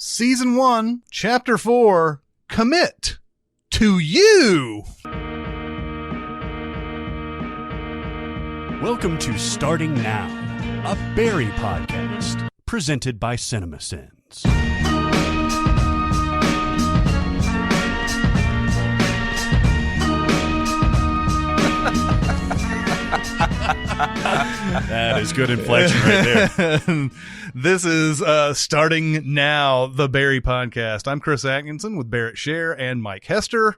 Season 1, Chapter 4, Commit to You. Welcome to Starting Now, a Barry podcast presented by Cinemasins. That is good inflection right there. This is Starting Now, the Barry podcast. I'm Chris Atkinson with Barrett Scher and Mike Hester.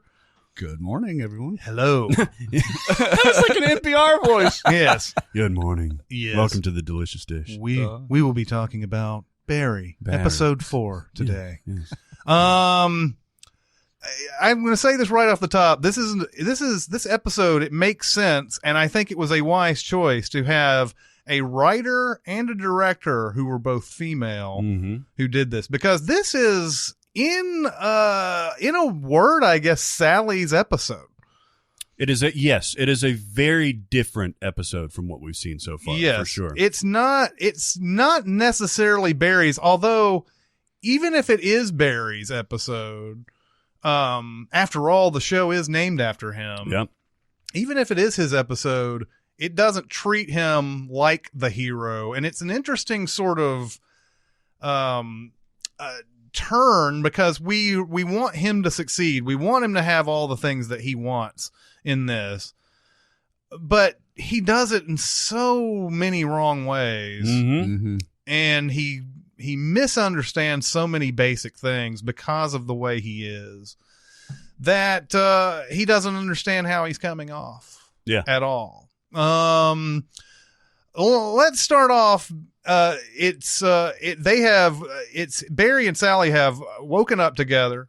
Good morning, everyone. Hello. That was like an NPR voice. Yes. Good morning. Yes. Welcome to the delicious dish. We will be talking about Barry. Episode 4 today. Yes. I'm going to say this right off the top. This episode, it makes sense, and I think it was a wise choice to have a writer and a director who were both female who did this, because this is in a word, I guess, Sally's episode. It is a very different episode from what we've seen so far. Yes, for sure. It's not necessarily Barry's, although even if it is Barry's episode, after all, the show is named after him. Yep. Even if it is his episode, it doesn't treat him like the hero. And it's an interesting sort of turn, because we want him to succeed. We want him to have all the things that he wants in this. But he does it in so many wrong ways. And he misunderstands so many basic things because of the way he is, that he doesn't understand how he's coming off at all. Let's start off. Barry and Sally have woken up together,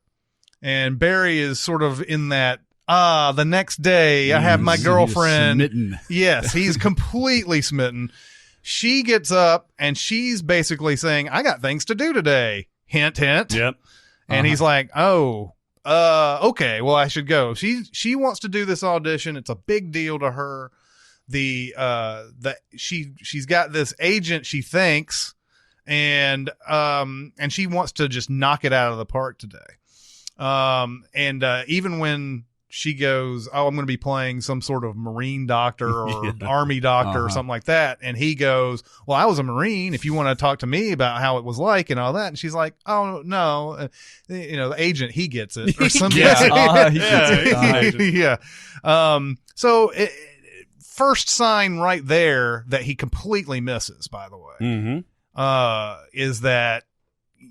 and Barry is sort of in that, the next day I have my girlfriend. Smitten. Yes, he's completely smitten. She gets up and she's basically saying, I got things to do today. Hint, hint. Yep. And he's like, okay, well, I should go. She wants to do this audition. It's a big deal to her. She's got this agent, she thinks, and she wants to just knock it out of the park today. Even when she goes, I'm going to be playing some sort of Marine doctor or Army doctor or something like that. And he goes, well, I was a Marine. If you want to talk to me about how it was like and all that. And she's like, oh, no. The agent, he gets it. Or something. Yeah. So first sign right there that he completely misses, by the way, is that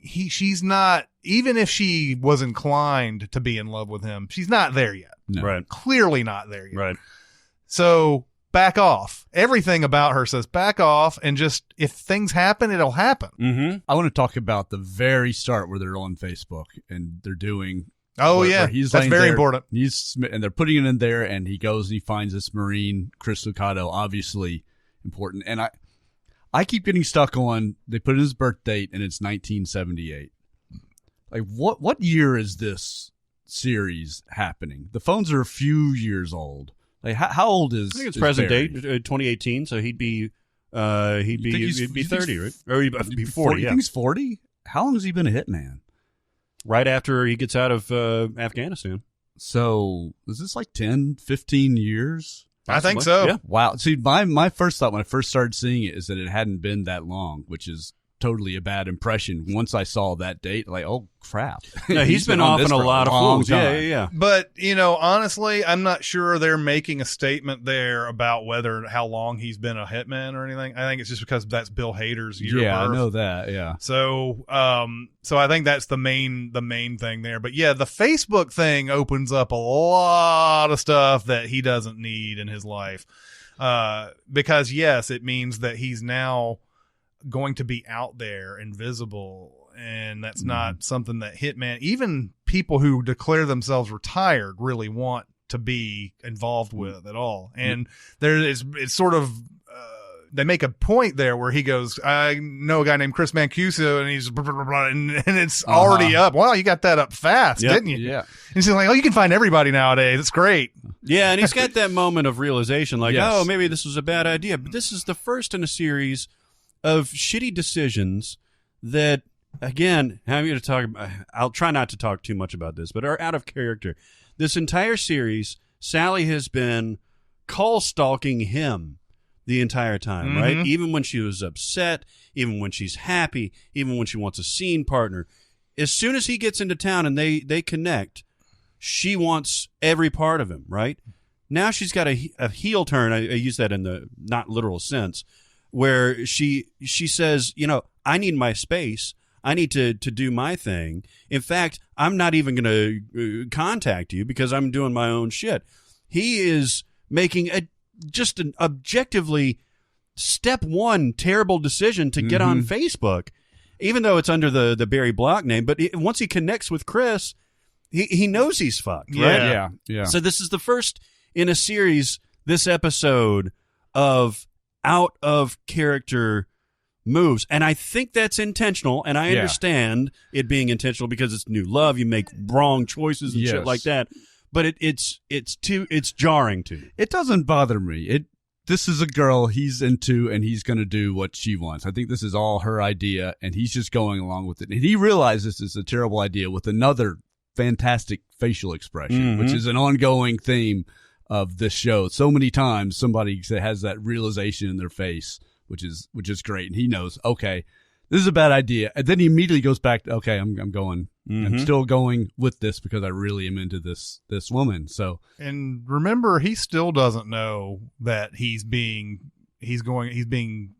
she's not, even if she was inclined to be in love with him, she's not there yet. No. Right. Clearly not there yet. Right. So back off. Everything about her says back off, and just, if things happen, it'll happen. I want to talk about the very start where they're on Facebook and they're doing. That's very important. And they're putting it in there, and he goes and he finds this Marine, Chris Lucado, obviously important. And I keep getting stuck on, they put in his birth date and it's 1978. Like, what year is this series happening? The phones are a few years old. Like, how old is? I think it's is present Barry? date, 2018. So he'd be 30, right? Or he'd be 40. You think he's 40? How long has he been a hitman? Right after he gets out of Afghanistan. So is this like 10, 15 years? I think so. Yeah. Wow. See, my first thought when I first started seeing it is that it hadn't been that long, which is totally a bad impression. Once I saw that date, like, oh crap. No, he's been off in a lot of fools. Yeah. But, honestly, I'm not sure they're making a statement there about how long he's been a hitman or anything. I think it's just because that's Bill Hader's year of birth. I know that. Yeah. So, so I think that's the main thing there. But yeah, the Facebook thing opens up a lot of stuff that he doesn't need in his life. Because yes, it means that he's now going to be out there and visible, and that's not something that hitman, even people who declare themselves retired, really want to be involved with at all. And it's sort of they make a point there where he goes, I know a guy named Chris Mancuso, and he's blah, blah, blah, and it's already up. Wow, you got that up fast, didn't you? Yeah. And he's like, you can find everybody nowadays. It's great. Yeah, and he's got that moment of realization, like, Yes. maybe this was a bad idea. But this is the first in a series of shitty decisions that again, I'm going to talk. I'll try not to talk too much about this, but are out of character. This entire series, Sally has been call stalking him the entire time, right? Even when she was upset, even when she's happy, even when she wants a scene partner. As soon as he gets into town and they connect, she wants every part of him, right? Now she's got a heel turn. I use that in the not literal sense, where she says, I need my space. I need to do my thing. In fact, I'm not even going to contact you because I'm doing my own shit. He is making just an objectively step one terrible decision to get on Facebook, even though it's under the Barry Block name. But once he connects with Chris, he knows he's fucked, right? Yeah. So this is the first in a series, this episode, of out of character moves. And I think that's intentional, and I understand it being intentional because it's new love. You make wrong choices and shit like that. But it's jarring to me. It doesn't bother me. This is a girl he's into, and he's going to do what she wants. I think this is all her idea, and he's just going along with it. And he realizes this is a terrible idea with another fantastic facial expression, which is an ongoing theme of this show. So many times somebody has that realization in their face, which is great. And he knows, okay, this is a bad idea. And then he immediately goes back to, okay, I'm going. I'm still going with this because I really am into this woman. So, and remember, he still doesn't know that he's being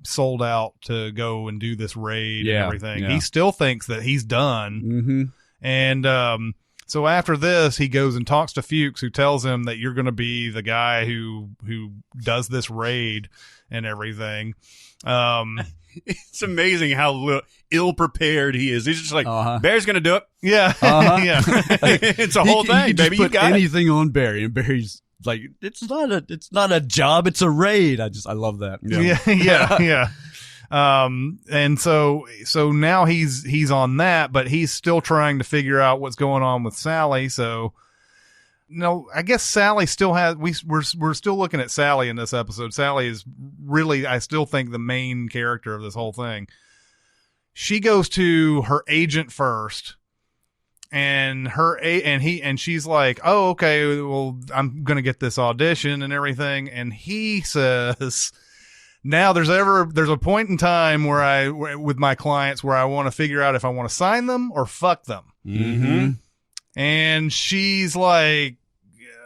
sold out to go and do this raid and everything. He still thinks that he's done. And so after this, he goes and talks to Fuchs, who tells him that you're going to be the guy who does this raid and everything. It's amazing how ill prepared he is. He's just like, Barry's going to do it. Yeah. Yeah. It's a whole thing, he baby. Just You put got anything on Barry, and Barry's like, it's not a job, it's a raid. I love that. Yeah. And so now he's on that, but he's still trying to figure out what's going on with Sally. So, I guess Sally still has, we're still looking at Sally in this episode. Sally is really, I still think, the main character of this whole thing. She goes to her agent first, and she's like, oh, okay, well, I'm going to get this audition and everything. And he says, now there's a point in time with my clients where I want to figure out if I want to sign them or fuck them. And she's like,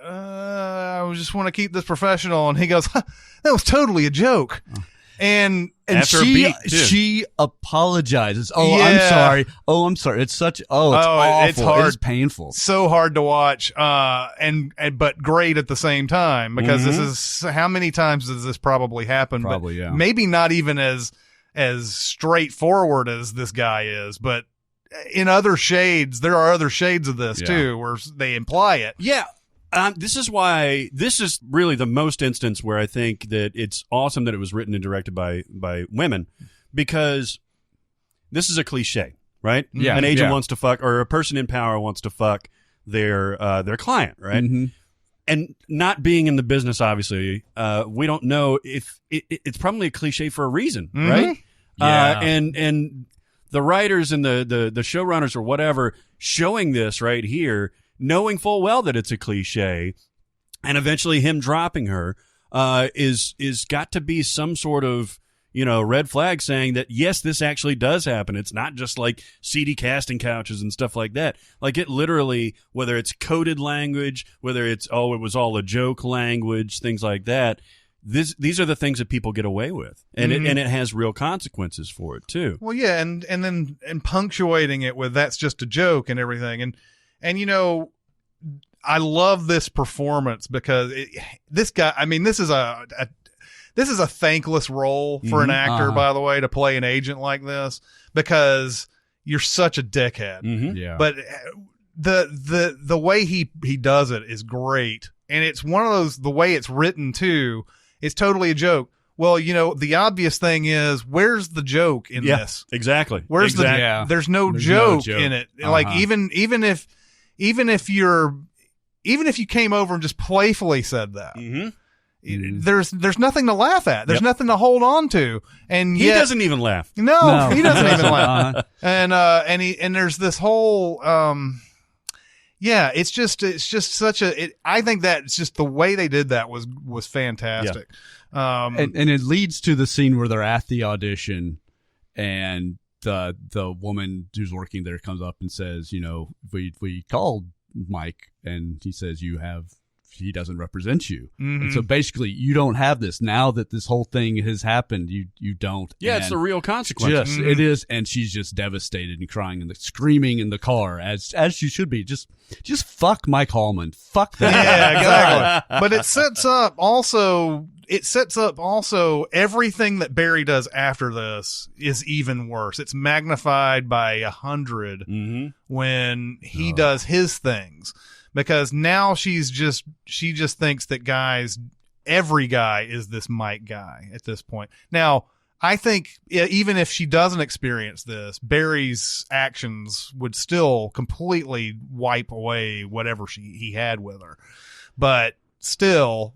I just want to keep this professional. And he goes, that was totally a joke. And after she apologizes. I'm sorry. It's such, it's awful. It's hard. It's painful. So hard to watch. But great at the same time, because this is, how many times does this probably happen? Probably, yeah. Maybe not even as straightforward as this guy is, but in other shades, there are other shades of this too, where they imply it. Yeah. This is why this is really the most instance where I think that it's awesome that it was written and directed by women, because this is a cliche, right? Yeah. An agent wants to fuck, or a person in power wants to fuck their client, right? And not being in the business, obviously, we don't know if it's probably a cliche for a reason, right? Yeah. And the writers and the showrunners or whatever showing this right here, knowing full well that it's a cliche, and eventually him dropping her is got to be some sort of red flag saying that yes, this actually does happen. It's not just like seedy casting couches and stuff like that. Like, it literally, whether it's coded language, whether it's it was all a joke language, things like that. These are the things that people get away with, and it has real consequences for it too. Well, yeah, and then punctuating it with that's just a joke and everything, and I love this performance because this guy. I mean, this is a thankless role for an actor, by the way, to play an agent like this, because you're such a dickhead. Yeah, but the way he does it is great, and it's one of those, the way it's written too. It's totally a joke. Well, the obvious thing is, where's the joke in this? Exactly. Where's there's no joke in it. Like, even if you came over and just playfully said that, there's nothing to laugh at. There's nothing to hold on to. And He yet, doesn't even laugh. No, he doesn't even laugh. Uh-huh. And there's this whole it's just such a I think that it's just the way they did that was fantastic. And it leads to the scene where they're at the audition, and the woman who's working there comes up and says, we called Mike, and he says he doesn't represent you. Mm-hmm. And so basically you don't have this now that this whole thing has happened. You don't. Yeah, it's the real consequence. Yes, it is. And she's just devastated and crying and screaming in the car as she should be. Just fuck Mike Hallman. Fuck that. Yeah, exactly. But it sets up also everything that Barry does after this is even worse. It's magnified by 100 when he does his things. Because now she just thinks that every guy is this Mike guy at this point. Now, I think even if she doesn't experience this, Barry's actions would still completely wipe away whatever he had with her. But still,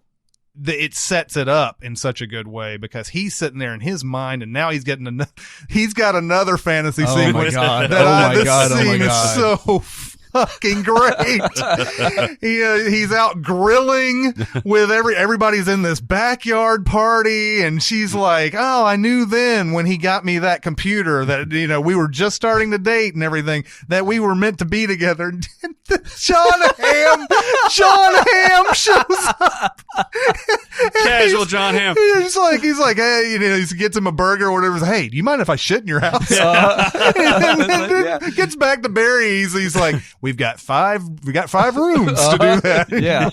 it sets it up in such a good way because he's sitting there in his mind, and now he's got another fantasy sequence. My God. This scene is so fucking great. He's out grilling with everybody's in this backyard party, and she's like, "Oh, I knew then when he got me that computer that we were just starting to date and everything, that we were meant to be together." John Hamm shows up. Casual John Hamm. He's like, hey, he gets him a burger or whatever. Hey, do you mind if I shit in your house? And then gets back to Barry. He's like, we got five rooms to do that. Yeah.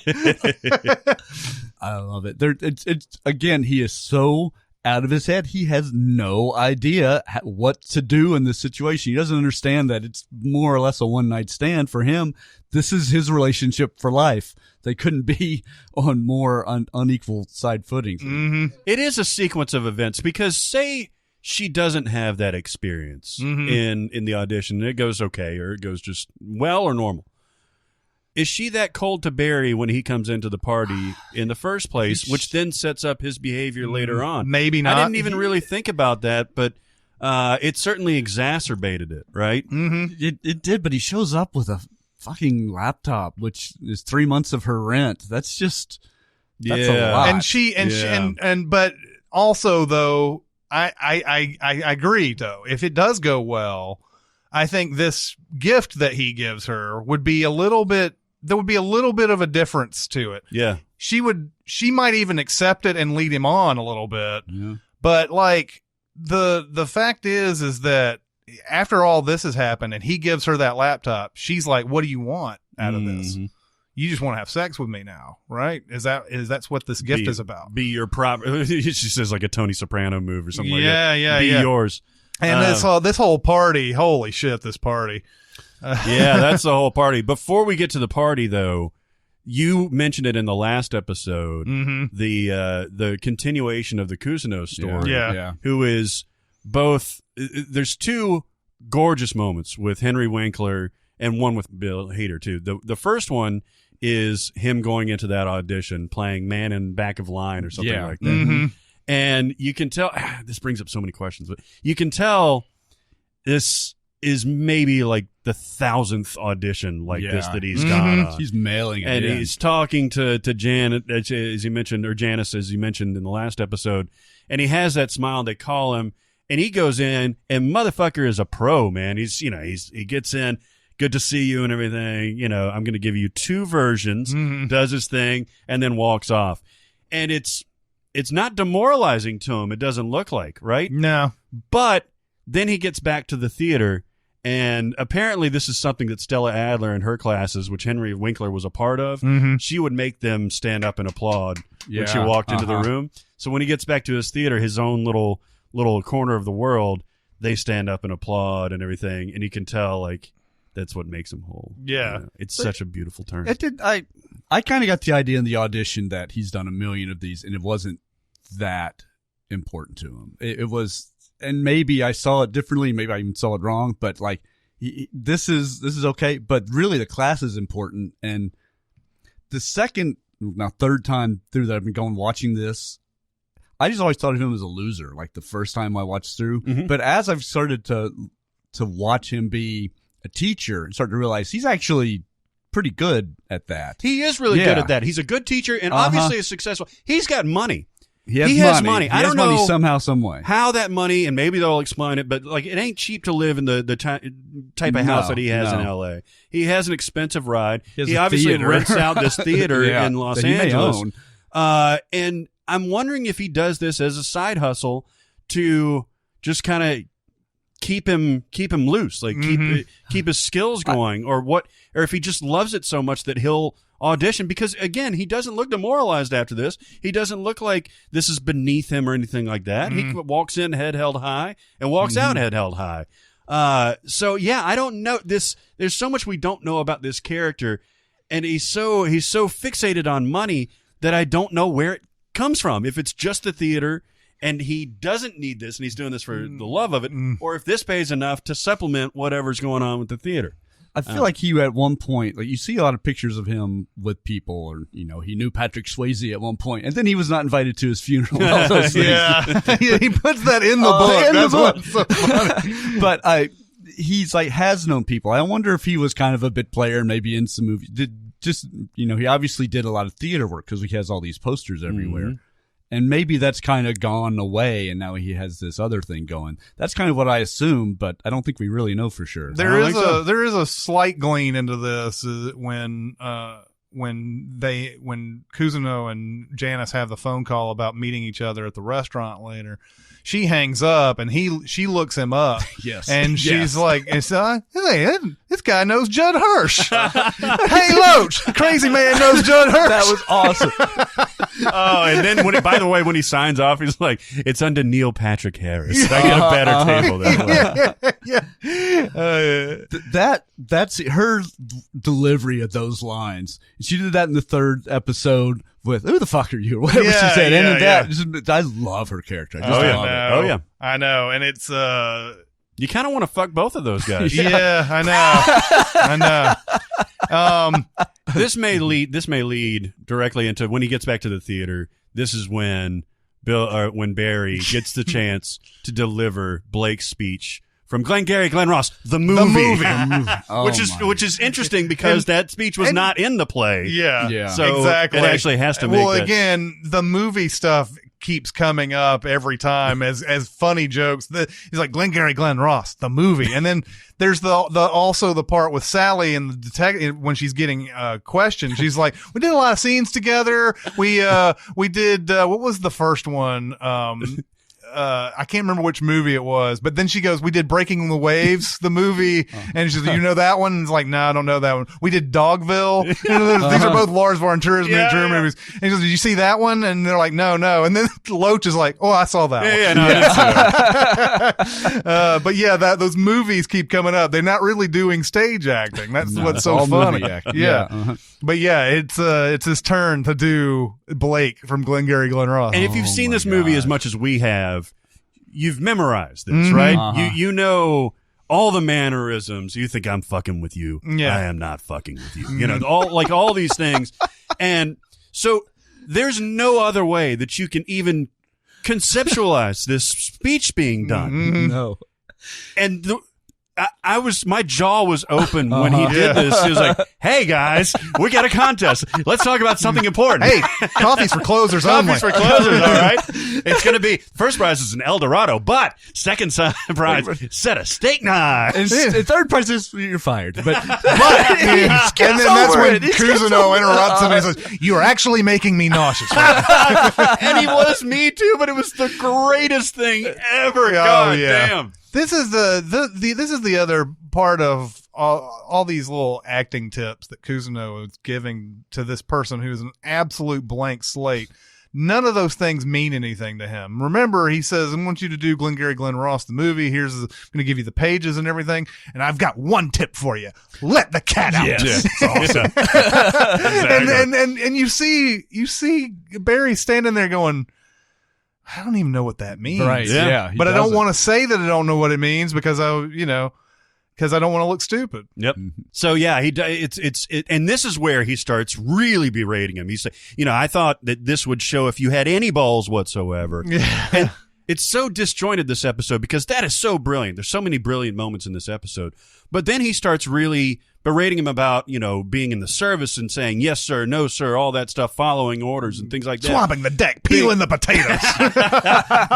I love it. It's again, he is so out of his head. He has no idea what to do in this situation. He doesn't understand that it's more or less a one-night stand for him. This is his relationship for life. They couldn't be on more unequal side footings. Mm-hmm. It is a sequence of events because say she doesn't have that experience in the audition, and it goes okay, or it goes just well or normal. Is she that cold to Barry when he comes into the party in the first place, which then sets up his behavior later on? Maybe not. I didn't even really think about that, but it certainly exacerbated it, right? Mm-hmm. It did, but he shows up with a fucking laptop, which is 3 months of her rent. That's a lot. But also though, I agree though. If it does go well, I think this gift that he gives her would be there would be a little bit of a difference to it. Yeah. She might even accept it and lead him on a little bit. Yeah. But like the fact is that after all this has happened and he gives her that laptop, she's like, what do you want out of this? You just want to have sex with me now, right? That's what this gift is about. Be your prop. She says like a Tony Soprano move or something like that. Yeah. Be yours. And this whole party, holy shit, this party. Yeah, that's the whole party. Before we get to the party, though, you mentioned it in the last episode, the continuation of the Cousineau story. Yeah. Who is both – there's two gorgeous moments with Henry Winkler and one with Bill Hader, too. The first one is him going into that audition playing Man in Back of Line or something like that. Mm-hmm. And you can tell – this brings up so many questions, but you can tell this is maybe like the 1,000th audition like this that he's got on. He's mailing it. And he's talking to Janet, as he mentioned, or Janice, as you mentioned in the last episode, and he has that smile. They call him, and he goes in, and motherfucker is a pro, man. He gets in, good to see you and everything. I'm going to give you two versions, does his thing, and then walks off. And it's not demoralizing to him. It doesn't look like, right? No. But then he gets back to the theater, and apparently this is something that Stella Adler in her classes, which Henry Winkler was a part of, she would make them stand up and applaud when she walked into the room. So when he gets back to his theater, his own little corner of the world, they stand up and applaud and everything, and you can tell like that's what makes him whole. Yeah. It's such a beautiful turn. I kind of got the idea in the audition that he's done 1 million of these, and it wasn't that important to him. It was. And maybe I saw it differently. Maybe I even saw it wrong. But like, this is okay. But really, the class is important. And the second now third time through that I've been going watching this. I just always thought of him as a loser, like the first time I watched through. Mhm. But as I've started to watch him be a teacher and start to realize he's actually pretty good at that. He is really Yeah. good at that. He's a good teacher and obviously is successful. He's got money. He has money. I don't money know somehow, some way. how that money, and maybe they'll explain it, but like it ain't cheap to live in the type of house that he has in L.A. He has an expensive ride. He has He a obviously theater. rents out this theater Yeah, in Los that he may Angeles. own. And I'm wondering if he does this as a side hustle to just kind of keep him loose, like keep his skills going, or if he just loves it so much that he'll audition, because again, he doesn't look demoralized after this. He doesn't look like this is beneath him or anything like that. He walks in head held high and walks out head held high. So yeah, I don't know this. There's so much we don't know about this character, and he's so fixated on money that I don't know where it comes from. If it's just the theater and he doesn't need this and he's doing this for the love of it, or if this pays enough to supplement whatever's going on with the theater. I feel like he at one point, like you see a lot of pictures of him with people, or he knew Patrick Swayze at one point, and then he was not invited to his funeral. And all those things. Yeah, he puts that in the book. In the That's book. what's so funny. But he's like has known people. I wonder if he was kind of a bit player, maybe in some movies. He obviously did a lot of theater work because he has all these posters everywhere. And maybe that's kind of gone away, and now he has this other thing going. That's kind of what I assume, but I don't think we really know for sure. There is a slight glean into this when Cousineau and Janice have the phone call about meeting each other at the restaurant later. She hangs up and she looks him up. Yes. And she's like, hey, this guy knows Judd Hirsch. Hey, Loach, crazy man knows Judd Hirsch. That was awesome. Oh, and then by the way, when he signs off, he's like, "It's under Neil Patrick Harris. I get a better table that way." That's her delivery of those lines. She did that in the third episode with "Who the fuck are you?" Whatever she said, I love her character. I just love it. Oh yeah, I know, and it's you kind of want to fuck both of those guys. yeah, I know. This may lead directly into when he gets back to the theater. This is when when Barry gets the chance to deliver Blake's speech from Glengarry Glen Ross, the movie. Which is interesting because that speech was not in the play. Yeah, So exactly. it actually has to make that. Again, the movie stuff keeps coming up every time as funny jokes. He's like Glengarry Glen Ross, the movie, and then there's also the part with Sally and the detective when she's getting questioned. She's like, "We did a lot of scenes together. We did what was the first one? I can't remember which movie it was, but then she goes, "We did Breaking the Waves, the movie," and she's like, "You know that one?" And it's like, "No, I don't know that one." "We did Dogville." These are both Lars von Trier's miniature movies. And he goes, "Did you see that one?" And they're like, "No." And then Loach is like, "Oh, I saw that one." But yeah, those movies keep coming up. They're not really doing stage acting. That's what's so funny. Yeah. But yeah, it's his turn to do Blake from Glengarry Glen Ross. And if you've seen this movie as much as we have, you've memorized this, right? You know all the mannerisms. You think I'm fucking with you. Yeah. I am not fucking with you. You know, all these things. And so there's no other way that you can even conceptualize this speech being done. No. And my jaw was open when he did this. He was like, "Hey guys, we got a contest. Let's talk about something important. Hey, coffee's for closers only. Coffee's for closers, all right? It's going to be, first prize is an El Dorado, but second prize, set a steak knife. And third prize is you're fired. But and then that's when Cousineau interrupts him and says, "You are actually making me nauseous." And he was me too, but it was the greatest thing ever. God damn. This is the other part of all these little acting tips that Cousineau is giving to this person who's an absolute blank slate. None of those things mean anything to him. Remember, he says, "I want you to do Glengarry Glen Ross, the movie. I'm going to give you the pages and everything. And I've got one tip for you. Let the cat out." Yes. Awesome. And you see Barry standing there going, "I don't even know what that means." Right. Yeah. But I don't want to say that I don't know what it means because because I don't want to look stupid. Yep. So yeah, and this is where he starts really berating him. He's like, I thought that this would show if you had any balls whatsoever. Yeah. And it's so disjointed, this episode, because that is so brilliant. There's so many brilliant moments in this episode. But then he starts really berating him about, being in the service and saying, yes, sir, no, sir, all that stuff, following orders and things like that. Swamping the deck, peeling the potatoes.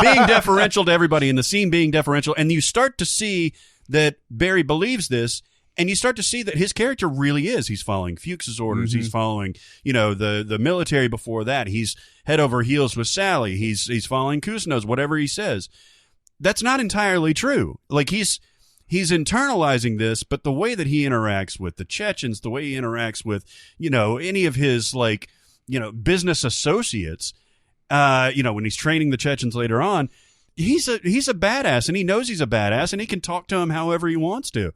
Being deferential to everybody in the scene, being deferential. And you start to see that Barry believes this, and you start to see that his character really is. He's following Fuchs's orders. He's following, the military before that. He's head over heels with Sally. He's following Kusno's, whatever he says. That's not entirely true. Like, he's internalizing this, but the way that he interacts with the Chechens, the way he interacts with, any of his, business associates, when he's training the Chechens later on, he's a badass, and he knows he's a badass, and he can talk to him however he wants to.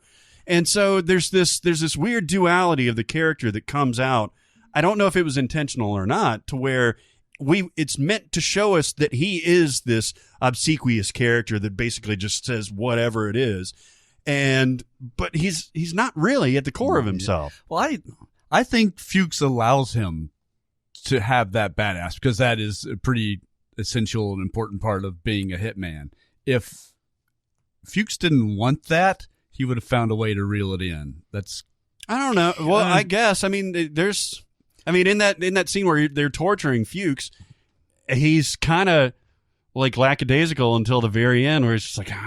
And so there's this weird duality of the character that comes out. I don't know if it was intentional or not, to where it's meant to show us that he is this obsequious character that basically just says whatever it is. But he's not really at the core of himself. Well, I think Fuchs allows him to have that badass, because that is a pretty essential and important part of being a hitman. If Fuchs didn't want that, he would have found a way to reel it in. I don't know. Well, I guess. I mean, in that scene where they're torturing Fuchs, he's kind of like lackadaisical until the very end, where it's just like, all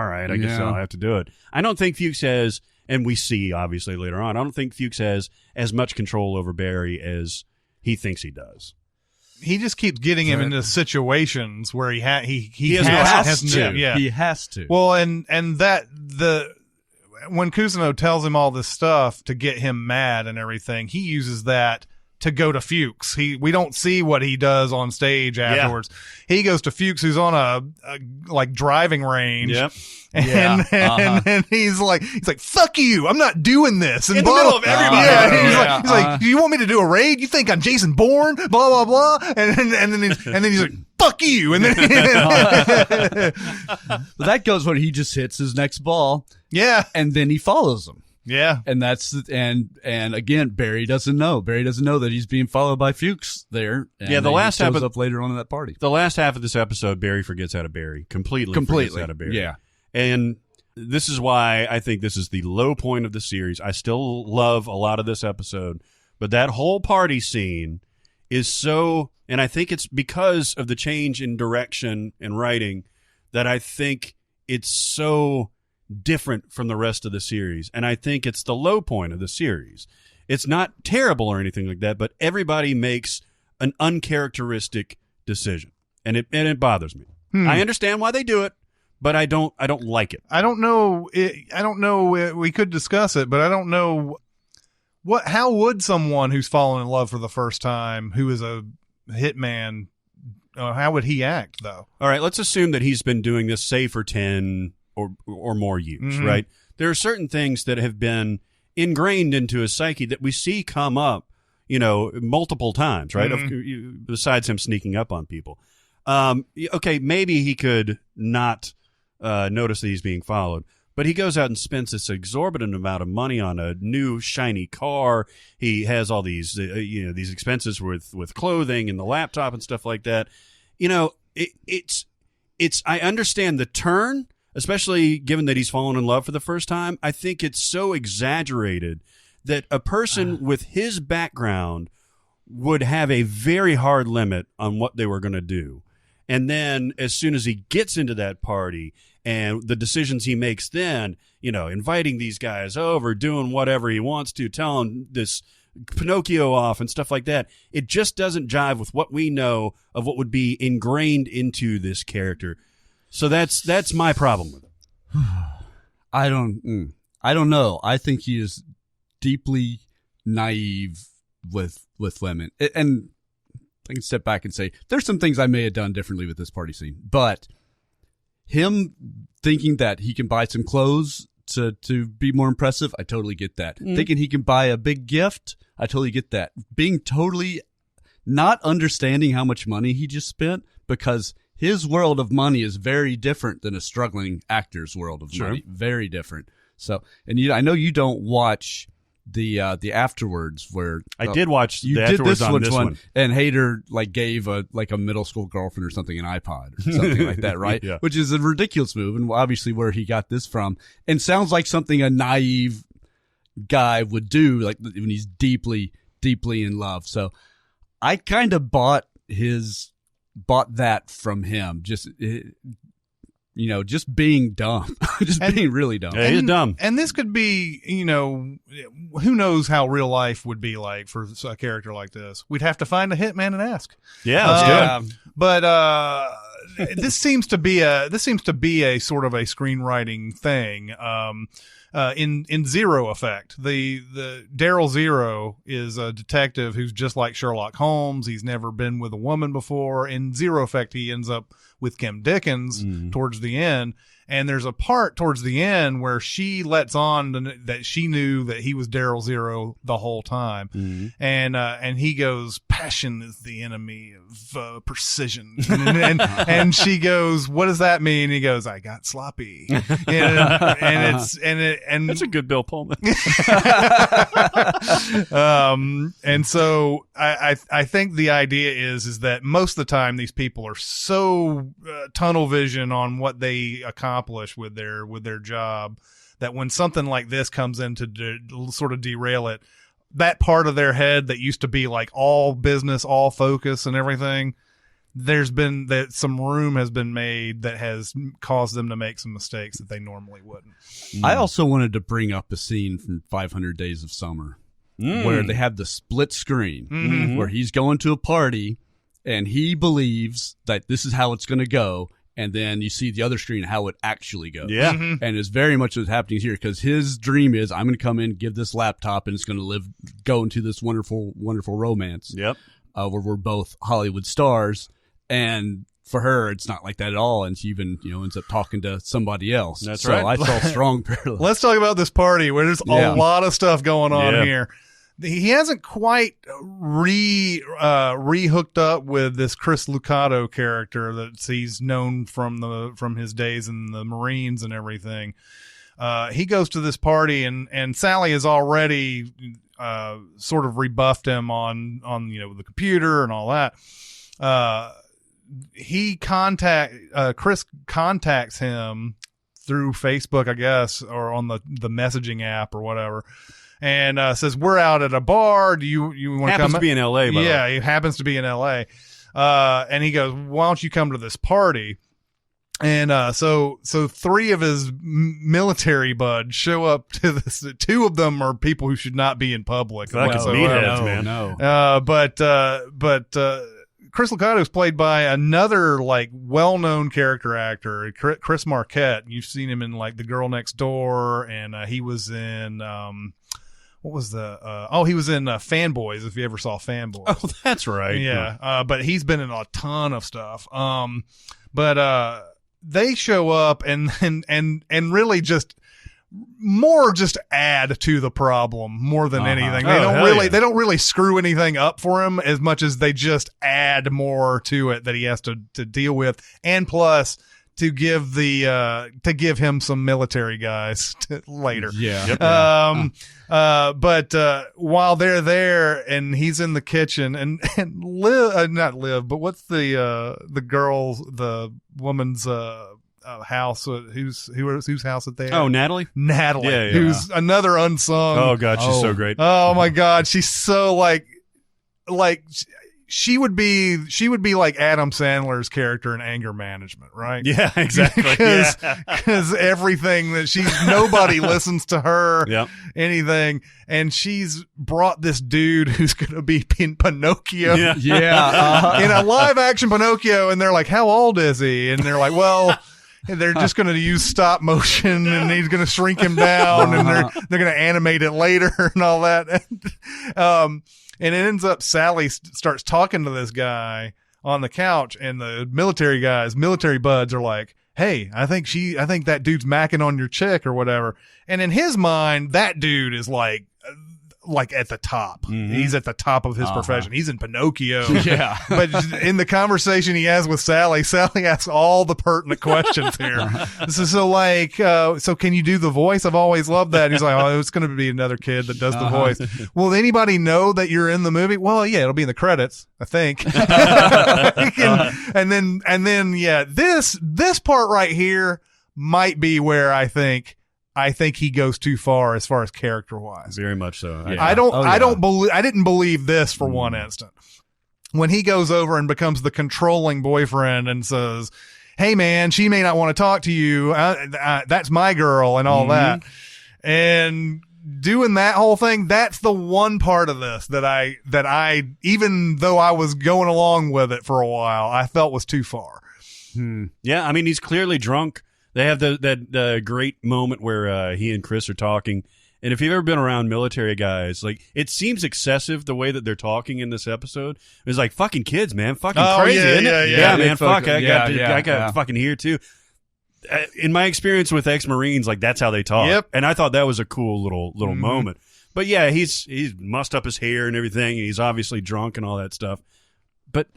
right, I guess I'll have to do it. I don't think Fuchs has, and we see obviously later on, I don't think Fuchs has as much control over Barry as he thinks he does. He just keeps getting him into situations where he has to. Yeah, he has to. Well, and when Kusno tells him all this stuff to get him mad and everything, he uses that to go to Fuchs. We don't see what he does on stage afterwards. Yeah. He goes to Fuchs, who's on a driving range. Yep. And he's like, fuck you, I'm not doing this. And in the middle of everybody. He's like, do you want me to do a raid? You think I'm Jason Bourne? Blah, blah, blah. And then he's like, fuck you. And then but that goes when he just hits his next ball. Yeah. And then he follows him. Yeah. And and again, Barry doesn't know. Barry doesn't know that he's being followed by Fuchs there. And the last half up later on in that party. The last half of this episode, Barry forgets how to Barry. Completely forgets how to Barry. Yeah. And this is why I think this is the low point of the series. I still love a lot of this episode, but that whole party scene is so, and I think it's because of the change in direction and writing that I think it's so different from the rest of the series. And I think it's the low point of the series. It's not terrible or anything like that, but everybody makes an uncharacteristic decision, and it bothers me. I understand why they do it, but I don't like it. I don't know. We could discuss it, but I don't know how would someone who's fallen in love for the first time, who is a hitman, how would he act though? All right, let's assume that he's been doing this, say, for 10 or more years, right? There are certain things that have been ingrained into his psyche that we see come up, multiple times, right? Besides him sneaking up on people. Okay, maybe he could not notice that he's being followed, but he goes out and spends this exorbitant amount of money on a new shiny car. He has all these, these expenses with clothing and the laptop and stuff like that. It's. I understand the turn, especially given that he's fallen in love for the first time. I think it's so exaggerated that a person with his background would have a very hard limit on what they were going to do. And then as soon as he gets into that party and the decisions he makes then, inviting these guys over, doing whatever he wants to, telling this Pinocchio off and stuff like that, it just doesn't jive with what we know of what would be ingrained into this character. So that's my problem with it. I don't know. I think he is deeply naive with women. And I can step back and say there's some things I may have done differently with this party scene, but him thinking that he can buy some clothes to be more impressive, I totally get that. Thinking he can buy a big gift, I totally get that. Being totally not understanding how much money he just spent, because his world of money is very different than a struggling actor's world of money. Very different. So, and I know you don't watch the afterwards where I did watch you the did afterwards this on this one, one. and Hader like gave a middle school girlfriend or something an iPod or something like that, right? Yeah. Which is a ridiculous move, and obviously where he got this from, and sounds like something a naive guy would do, like when he's deeply in love. So I kind of bought that from him, just just being dumb, being really dumb. Yeah, he's dumb. And this could be, who knows how real life would be like for a character like this. We'd have to find a hitman and ask. Yeah, let's do it. But this seems to be a sort of a screenwriting thing. In Zero Effect, the Daryl Zero is a detective who's just like Sherlock Holmes. He's never been with a woman before. In Zero Effect, he ends up with Kim Dickens towards the end. And there's a part towards the end where she lets on that she knew that he was Daryl Zero the whole time. And he goes, "Passion is the enemy of precision." And she goes, "What does that mean?" And he goes, "I got sloppy." And That's a good Bill Pullman. And so I think the idea is that most of the time these people are so tunnel vision on what they accomplish with their job that when something like this comes in to sort of derail it, that part of their head that used to be like all business, all focus and everything, some room has been made that has caused them to make some mistakes that they normally wouldn't. I also wanted to bring up a scene from 500 Days of Summer where they have the split screen where he's going to a party and he believes that this is how it's going to go. And then you see the other screen, how it actually goes. Yeah. And it's very much what's happening here because his dream is, I'm going to come in, give this laptop, and it's going to go into this wonderful, wonderful romance. Yep. Where we're both Hollywood stars. And for her, it's not like that at all. And she even, ends up talking to somebody else. That's right. right. I saw strong parallels. Let's talk about this party where there's a lot of stuff going on here. He hasn't quite re-hooked up with this Chris Lucado character that he's known from his days in the Marines and everything. He goes to this party and Sally has already sort of rebuffed him on the computer and all that. Chris contacts him through Facebook, I guess, or on the messaging app or whatever. And says, "We're out at a bar. Do you want to come?" Happens to be in L.A. By the way. He happens to be in L.A. And he goes, "Why don't you come to this party?" And so three of his military buds show up to this. Two of them are people who should not be in public. Fucking meatheads, man. No. But Chris Lucado is played by another like well-known character actor, Chris Marquette. You've seen him in like The Girl Next Door, and he was in what was he was in Fanboys, if you ever saw Fanboys. Oh, that's right. Yeah. But he's been in a ton of stuff. But they show up and really just add to the problem more than anything. They don't really screw anything up for him as much as they just add more to it that he has to deal with. And plus to give him some military guys later. Yeah. But while they're there and he's in the kitchen and not Liv, but what's the woman's house whose house is there? Oh, Natalie, yeah. Who's another unsung. Oh god, she's so great. Oh my god, she's so like she would be like Adam Sandler's character in Anger Management, right? Yeah, exactly. Because everything that nobody listens to her, anything, and she's brought this dude who's going to be in Pinocchio, in a live action Pinocchio, and they're like, "How old is he?" And they're like, "Well." They're just going to use stop motion and he's going to shrink him down and they're going to animate it later and all that. And it ends up Sally starts talking to this guy on the couch and the military buds are like, "Hey, I think that dude's macking on your chick or whatever." And in his mind, that dude is like like at the top. Mm-hmm. He's at the top of his profession. He's in Pinocchio. Yeah. But in the conversation he has with Sally asks all the pertinent questions here. So can you do the voice? I've always loved that. He's like, oh, it's going to be another kid that does the voice. Will anybody know that you're in the movie? Well, yeah, it'll be in the credits, I think. And then, yeah, this part right here might be where I think he goes too far as character wise. Very much so. Yeah. I didn't believe this for one instant. When he goes over and becomes the controlling boyfriend and says, hey man, she may not want to talk to you. That's my girl and all that. And doing that whole thing, that's the one part of this that I, even though I was going along with it for a while, I felt was too far. Yeah. I mean, he's clearly drunk. They have that great moment where he and Chris are talking. And if you've ever been around military guys, like, it seems excessive the way that they're talking in this episode. It's like fucking kids, man, fucking crazy, isn't it? Yeah, man, fuck, I got fucking here too. In my experience with ex-Marines, like, that's how they talk. Yep. And I thought that was a cool little moment. But yeah, he's mussed up his hair and everything. And he's obviously drunk and all that stuff. But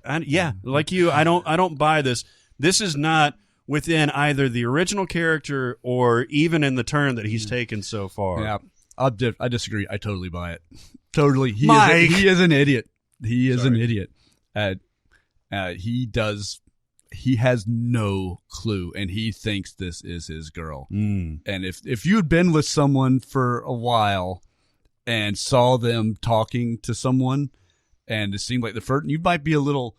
like you, I don't buy this. This is not within either the original character or even in the turn that he's taken so far. Yeah. I disagree. I totally buy it. Totally. He is an idiot. He is an idiot. He has no clue, and he thinks this is his girl. And if you had been with someone for a while and saw them talking to someone, and it seemed like the first, you might be a little,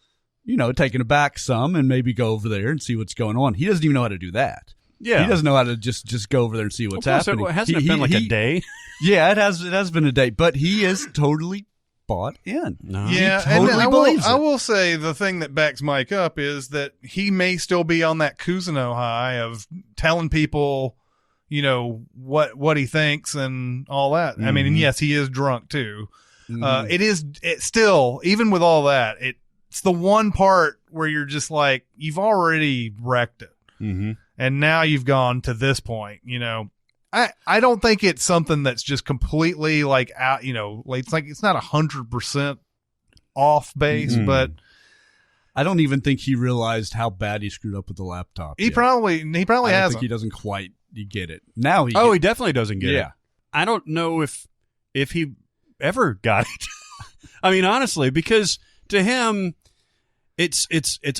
taken aback some, and maybe go over there and see what's going on. He doesn't even know how to do that. Yeah, he doesn't know how to just go over there and see what's happening. Hasn't it been like a day? Yeah, it has been a day, but he is totally bought in. No. Yeah, and I will say the thing that backs Mike up is that he may still be on that Cousineau high of telling people, what he thinks and all that. I mean, and yes, he is drunk too. It's still, even with all that, it's the one part where you're just like, you've already wrecked it. And now you've gone to this point, I don't think it's something that's just completely like out, it's not 100% off base, but I don't even think he realized how bad he screwed up with the laptop. He probably hasn't. I think he doesn't quite get it. Now he definitely doesn't get it. I don't know if he ever got it. I mean, honestly, because to him, it's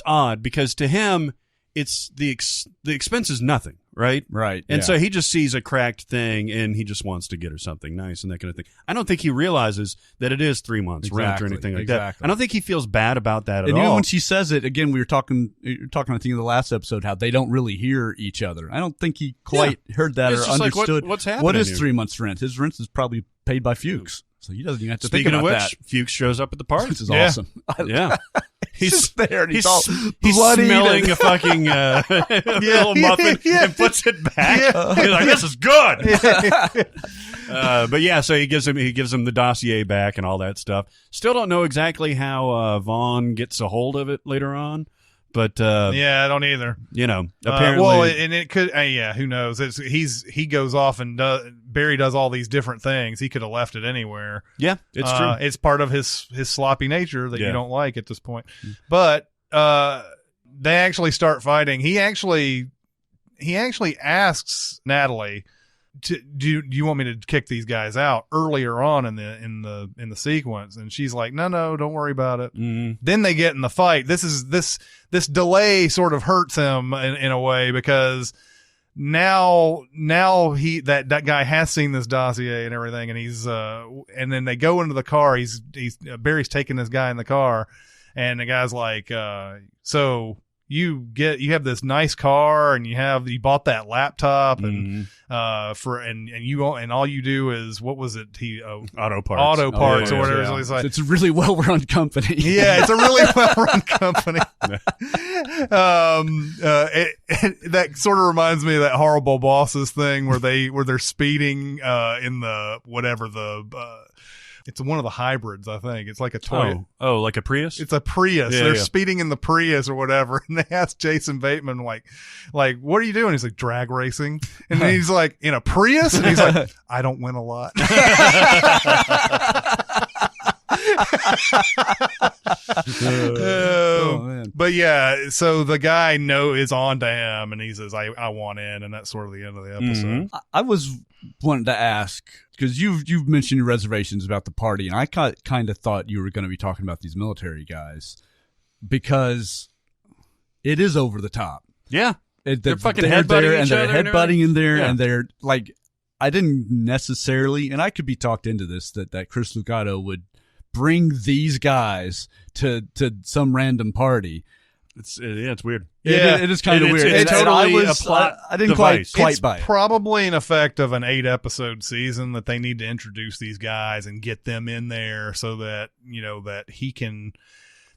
odd, because to him, it's the expense is nothing, right? Right. And so he just sees a cracked thing and he just wants to get her something nice and that kind of thing. I don't think he realizes that it is 3 months rent or anything like that. I don't think he feels bad about that at all. And when she says it, again, we were talking I think in the last episode, how they don't really hear each other. I don't think he quite heard that or understood. Like, what's happening? What is here? 3 months rent? His rent is probably paid by Fuchs. So he doesn't even have to Speaking think about of which, that. Fuchs shows up at the party. This is awesome. Yeah. He's there and he's all he's bloodied. smelling a fucking little muffin and puts it back. He's like, this is good. But yeah, so he gives him the dossier back and all that stuff. Still don't know exactly how Vaughn gets a hold of it later on. But I don't either. Apparently, and it could. Who knows? He goes off and Barry does all these different things. He could have left it anywhere. Yeah, it's true. It's part of his sloppy nature that you don't like at this point. But they actually start fighting. He actually asks Natalie, do you want me to kick these guys out earlier on in the sequence? And she's like, no, don't worry about it. Then they get in the fight. This delay sort of hurts him in a way, because now he that guy has seen this dossier and everything, and he's and then they go into the car. He's Barry's taking this guy in the car, and the guy's like, so you have this nice car and you bought that laptop and and all you do is, what was it? Auto parts or whatever. So he's like, it's a really well run company. Yeah, it's a really well run company. That sort of reminds me of that Horrible Bosses thing where they're speeding in the whatever it's one of the hybrids, I think. It's like a Toyota. Oh, like a Prius? It's a Prius. They're speeding in the Prius or whatever. And they ask Jason Bateman, like, what are you doing? He's like, drag racing. And then he's like, in a Prius? And he's like, I don't win a lot. Oh, man. But yeah, so the guy is on to him, and he says, "I want in," and that's sort of the end of the episode. I was wanting to ask, because you've mentioned your reservations about the party, and I kind of thought you were going to be talking about these military guys, because it is over the top. Yeah. They're fucking they're headbutting there, each and they're other and headbutting in there, Yeah. and they're like, I didn't necessarily, and I could be talked into this, that Chris Lucado would bring these guys to some random party. It's weird. It is kind of weird. It's And totally I a plot didn't device. quite buy it. Probably an effect of an 8-episode season that they need to introduce these guys and get them in there so that, that he can.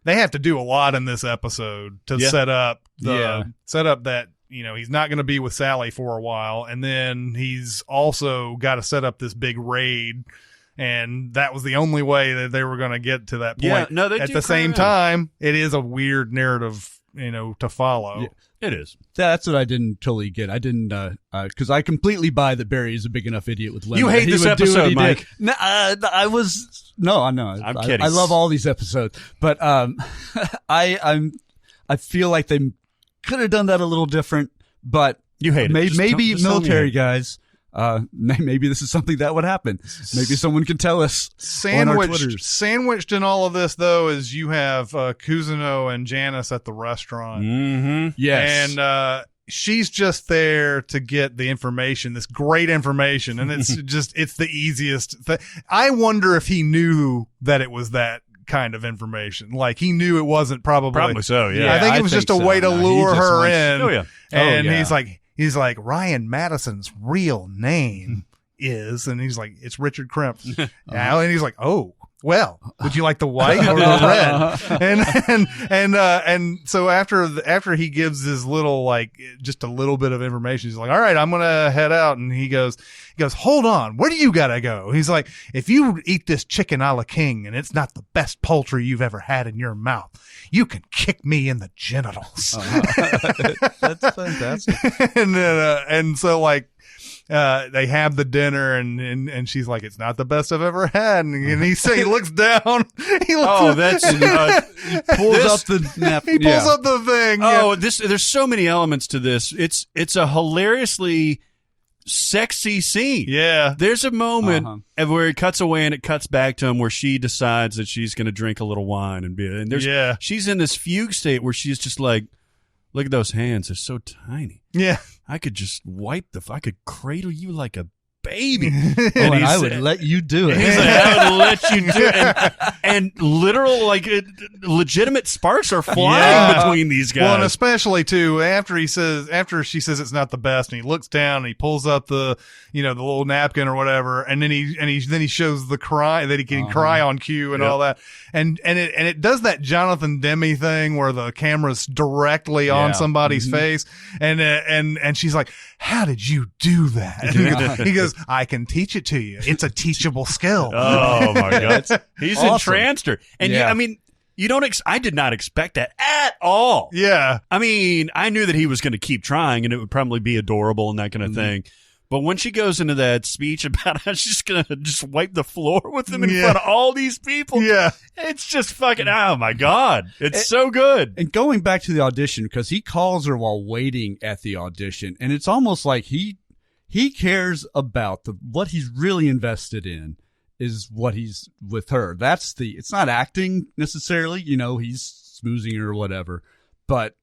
They have to do a lot in this episode to set up that, he's not going to be with Sally for a while. And then he's also got to set up this big raid. And that was the only way that they were going to get to that point. Yeah, no, they At do the same cry time, it is a weird narrative, to follow. Yeah. It is. That's what I didn't totally get. I didn't, because I completely buy that Barry is a big enough idiot with lemon. You hate He this would do what episode, he Mike. did. No, I was I'm kidding. I love all these episodes, but I feel like they could have done that a little different. But You hate it. maybe Just tell me military you hate guys. Maybe this is something that would happen. Maybe someone can tell us on our Twitters. Sandwiched in all of this, though, is you have Cousineau and Janice at the restaurant. Mm-hmm. Yes, And she's just there to get the information, this great information, and it's it's the easiest thing. I wonder if he knew that it was that kind of information. Like, he knew it wasn't Probably so, yeah. I think it was just a way to lure her in. Oh, yeah. And Oh, yeah. he's like, Ryan Madison's real name is, and he's like, it's Richard Kremp. And he's like, oh, well, would you like the white or the red? And so after he gives his little, like, just a little bit of information, he's like, all right, I'm gonna head out. And he goes, hold on, where do you gotta go? He's like, if you eat this chicken a la king and it's not the best poultry you've ever had in your mouth, you can kick me in the genitals. That's fantastic. and so, like, they have the dinner, and she's like, it's not the best I've ever had. And he looks down. He That's He pulls up the nap. He pulls up the thing. Oh, there's so many elements to this. It's a hilariously sexy scene. Yeah. There's a moment where it cuts away and it cuts back to him where she decides that she's going to drink a little wine and beer. And she's in this fugue state where she's just like, look at those hands. They're so tiny. Yeah. I could just I could cradle you like a baby. And I would let you do it. He's like, I would let you do it. And literal, like, legitimate sparks are flying between these guys. Well, and especially too after she says it's not the best, and he looks down and he pulls up the the little napkin or whatever, and then he shows the cry that he can cry on cue and all that, and it does that Jonathan Demme thing where the camera's directly on somebody's face, and she's like, how did you do that? He goes, I can teach it to you. It's a teachable skill. Oh my God. He's awesome. entranced her. And you don't I did not expect that at all. Yeah. I mean, I knew that he was going to keep trying and it would probably be adorable and that kind of thing. But when she goes into that speech about how she's going to just wipe the floor with him in front of all these people, it's just fucking, oh my God. It's so good. And going back to the audition, because he calls her while waiting at the audition, and it's almost like he cares about what he's really invested in is what he's with her. It's not acting necessarily, he's smoozing her or whatever, but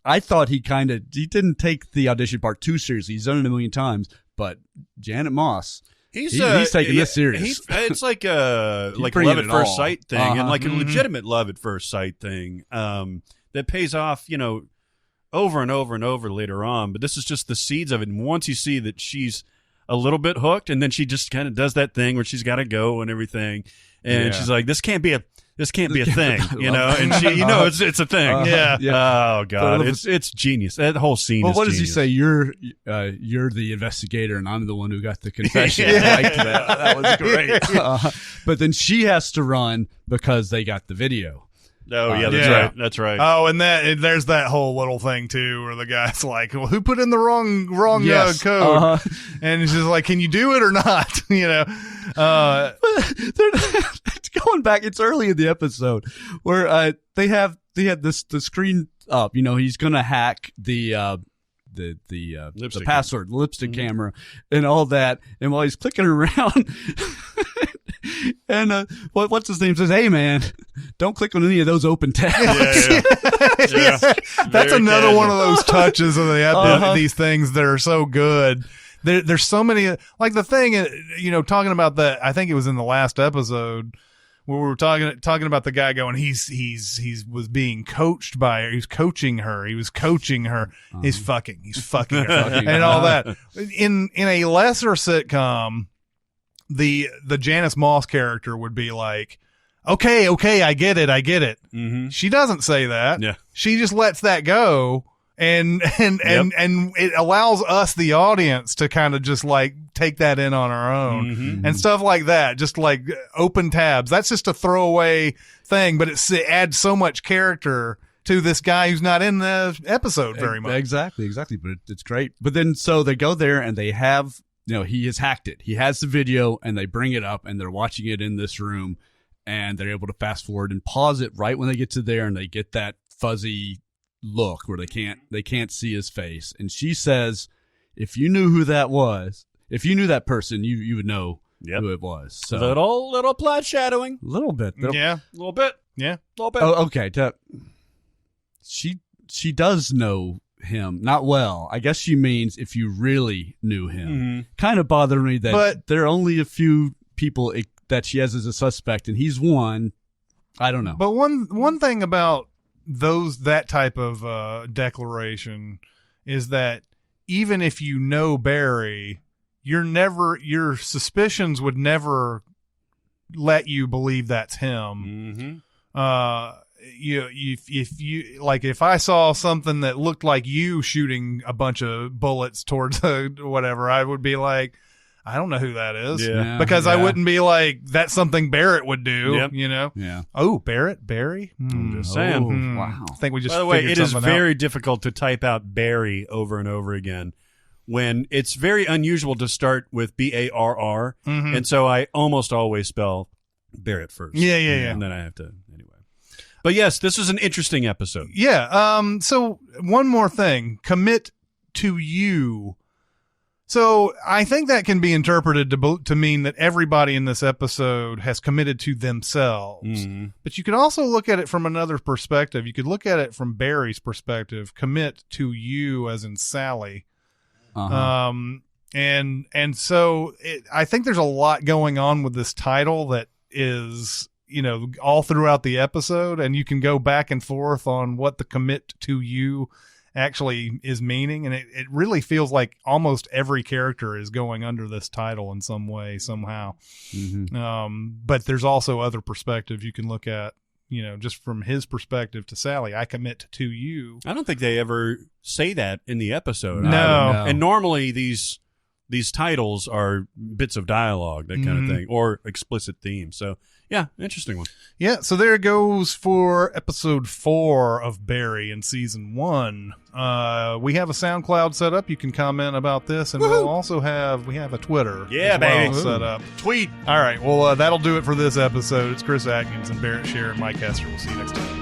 I thought he didn't take the audition part too seriously. He's done it a million times, but Janet Moss, he's taking this serious. It's like a love at first sight thing, and like a legitimate love at first sight thing that pays off, over and over and over later on. But this is just the seeds of it. And once you see that she's a little bit hooked, and then she just kind of does that thing where she's got to go and everything, and she's like, this can't be a thing, and she, it's a thing. Oh God, it's genius. That whole scene. Well, is what does he genius. say? You're the investigator, and I'm the one who got the confession. I liked that. That was great. But then she has to run because they got the video. Oh yeah, that's right. That's right. Oh, and there's that whole little thing too, where the guy's like, "Well, who put in the wrong code?" And he's just like, "Can you do it or not?" It's going going back. It's early in the episode where they had the screen up. You know, he's gonna hack the password, lipstick camera, and all that. And while he's clicking around, and what's his name says, "Hey man, don't click on any of those open tabs." Yeah. That's another one of those touches of these things that are so good. There's so many, like the thing, you know, talking about that. I think it was in the last episode where we were talking about the guy going, he was being coached by her. He was coaching her. He's fucking her and all that. In a lesser sitcom, the Janice Moss character would be like, okay, I get it. Mm-hmm. She doesn't say that. Yeah. She just lets that go. And it allows us, the audience, to kind of just like take that in on our own and stuff like that. Just like open tabs. That's just a throwaway thing, but it adds so much character to this guy who's not in the episode very much. Exactly. But it's great. But then, so they go there and they have, you know, he has hacked it. He has the video and they bring it up and they're watching it in this room and they're able to fast forward and pause it right when they get to there and they get that fuzzy look where they can't see his face. And she says, if you knew who that was, if you knew that person, you would know who it was. So little plot shadowing. A little bit. A little bit. Oh, okay. She does know him. Not well. I guess she means if you really knew him. Kind of bothered me that there are only a few people that she has as a suspect, and he's one. I don't know. But one thing about that type of declaration is that even if you know Barry, your suspicions would never let you believe that's him. If I saw something that looked like you shooting a bunch of bullets towards whatever, I would be like, I don't know who that is. Yeah. Because I wouldn't be like, that's something Barrett would do, you know? Yeah. Oh, Barry? I'm just saying. Wow. I think we just By the way, figured it is something very out. difficult to type out Barry over and over again when it's very unusual to start with Barr. And so I almost always spell Barrett first. Yeah. And then I have to, anyway. But yes, this is an interesting episode. Yeah. So one more thing, commit to you. So I think that can be interpreted to mean that everybody in this episode has committed to themselves. But you could also look at it from another perspective. You could look at it from Barry's perspective, commit to you as in Sally. And so I think there's a lot going on with this title that is, you know, all throughout the episode, and you can go back and forth on what the commit to you actually is meaning, and it really feels like almost every character is going under this title in some way, somehow. But there's also other perspectives you can look at, you know, just from his perspective to Sally. I commit to you. I don't think they ever say that in the episode. No. And normally these titles are bits of dialogue, that kind of thing, or explicit themes. So yeah, interesting one. Yeah, so there it goes for episode 4 of Barry in season 1. We have a SoundCloud set up. You can comment about this, and we'll also have a Twitter baby. set up. Tweet. All right, well, that'll do it for this episode. It's Chris Atkins and Barrett Scheer and Mike Hester. We'll see you next time.